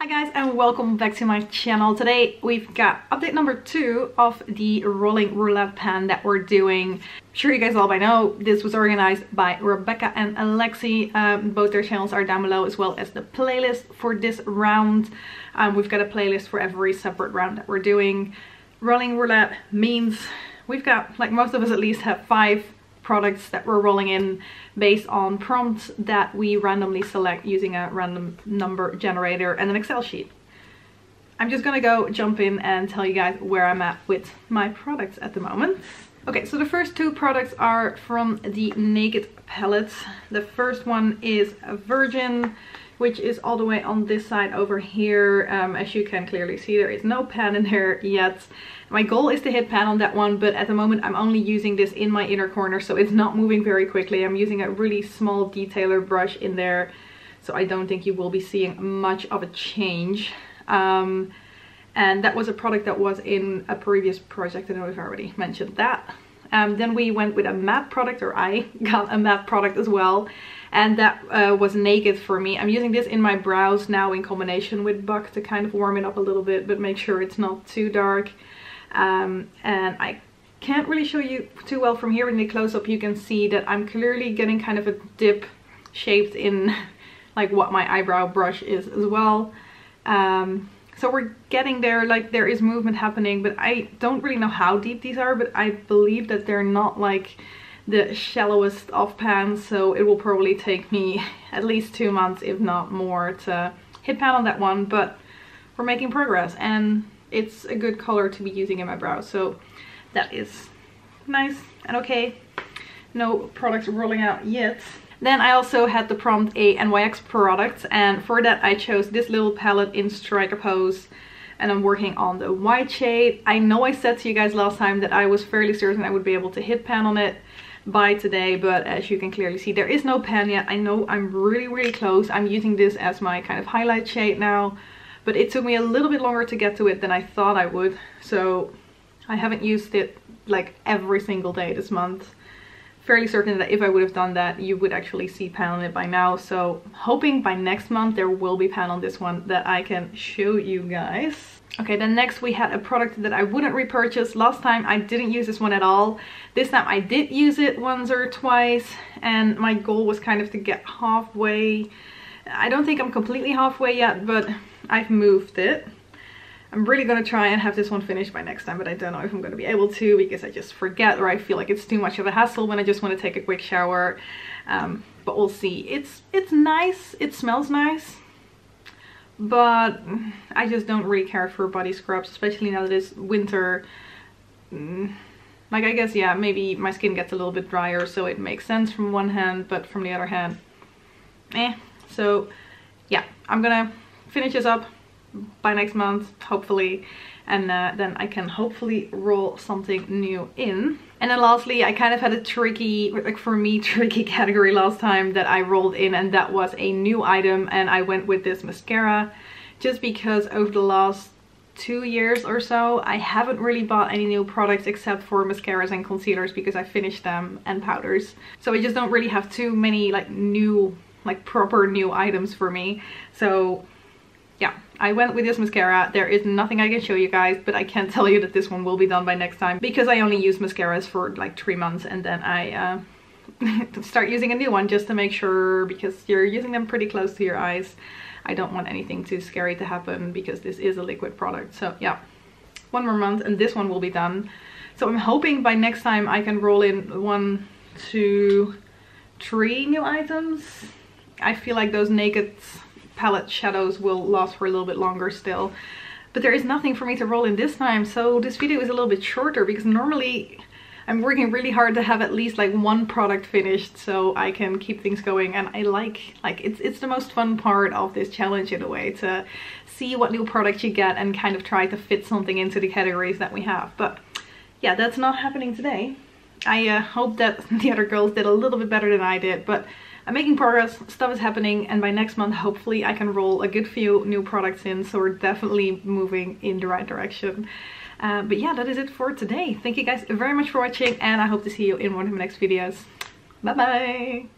Hi guys, and welcome back to my channel. Today we've got update number 2 of the rolling roulette pan that we're doing. I'm sure you guys all by now this was organized by Rebecca and Alexi. Both their channels are down below, as well as the playlist for this round. We've got a playlist for every separate round that we're doing. Rolling roulette means we've got, like most of us at least, have 5 products that we're rolling in based on prompts that we randomly select using a random number generator and an Excel sheet. I'm just gonna go jump in and tell you guys where I'm at with my products at the moment. Okay, so the first 2 products are from the Naked palette. The first one is a Virgin, which is all the way on this side over here. As you can clearly see, there is no pan in there yet. My goal is to hit pan on that one, but at the moment I'm only using this in my inner corner, so it's not moving very quickly. I'm using a really small detailer brush in there, so I don't think you will be seeing much of a change. And that was a product that was in a previous project, and I've already mentioned that. Then we went with a matte product, or I got a matte product as well, and that was Naked for me. I'm using this in my brows now in combination with Buck to kind of warm it up a little bit, but make sure it's not too dark. And I can't really show you too well from here. In the close-up you can see that I'm clearly getting kind of a dip shaped in like what my eyebrow brush is as well. So we're getting there, like there is movement happening, but I don't really know how deep these are, but I believe that they're not like the shallowest of pans, so it will probably take me at least 2 months, if not more, to hit pan on that one, but we're making progress, and it's a good color to be using in my brows, so that is nice and okay. No products rolling out yet. Then I also had the prompt a NYX product, and for that I chose this little palette in Striker Pose, and I'm working on the white shade. I know I said to you guys last time that I was fairly certain I would be able to hit pan on it by today, but as you can clearly see, there is no pan yet. I know I'm really close. I'm using this as my kind of highlight shade now, but it took me a little bit longer to get to it than I thought I would, so I haven't used it like every single day this month. Fairly certain that if I would have done that, you would actually see pan on it by now, so hoping by next month there will be pan on this one that I can show you guys. Okay, then next we had a product that I wouldn't repurchase. Last time I didn't use this one at all. This time I did use it once or twice, and my goal was kind of to get halfway. I don't think I'm completely halfway yet, but I've moved it. I'm really gonna try and have this one finished by next time, but I don't know if I'm gonna be able to, because I just forget, or I feel like it's too much of a hassle when I just want to take a quick shower. But we'll see. It's nice, it smells nice, but I just don't really care for body scrubs, especially now that it's winter. Like, I guess, yeah, maybe my skin gets a little bit drier, so it makes sense from one hand, but from the other hand, so yeah, I'm gonna finish this up by next month, hopefully, and then I can hopefully roll something new in. And then lastly, I kind of had a tricky, like for me, tricky category last time that I rolled in, and that was a new item, and I went with this mascara just because over the last 2 years or so I haven't really bought any new products except for mascaras and concealers, because I finished them, and powders, so I just don't really have too many like new, like proper new items for me. So yeah, I went with this mascara. There is nothing I can show you guys, but I can tell you that this one will be done by next time, because I only use mascaras for like 3 months, and then I start using a new one just to make sure, because you're using them pretty close to your eyes. I don't want anything too scary to happen, because this is a liquid product. So yeah, 1 more month and this one will be done. So I'm hoping by next time I can roll in 1, 2, 3 new items. I feel like those Naked palette shadows will last for a little bit longer still, but there is nothing for me to roll in this time, so this video is a little bit shorter, because normally I'm working really hard to have at least like 1 product finished so I can keep things going, and I like it's the most fun part of this challenge in a way, to see what new products you get and kind of try to fit something into the categories that we have. But yeah, that's not happening today. I hope that the other girls did a little bit better than I did, but I'm making progress, stuff is happening, and by next month hopefully I can roll a good few new products in, so we're definitely moving in the right direction. But yeah, that is it for today. Thank you guys very much for watching, and I hope to see you in one of my next videos. Bye bye!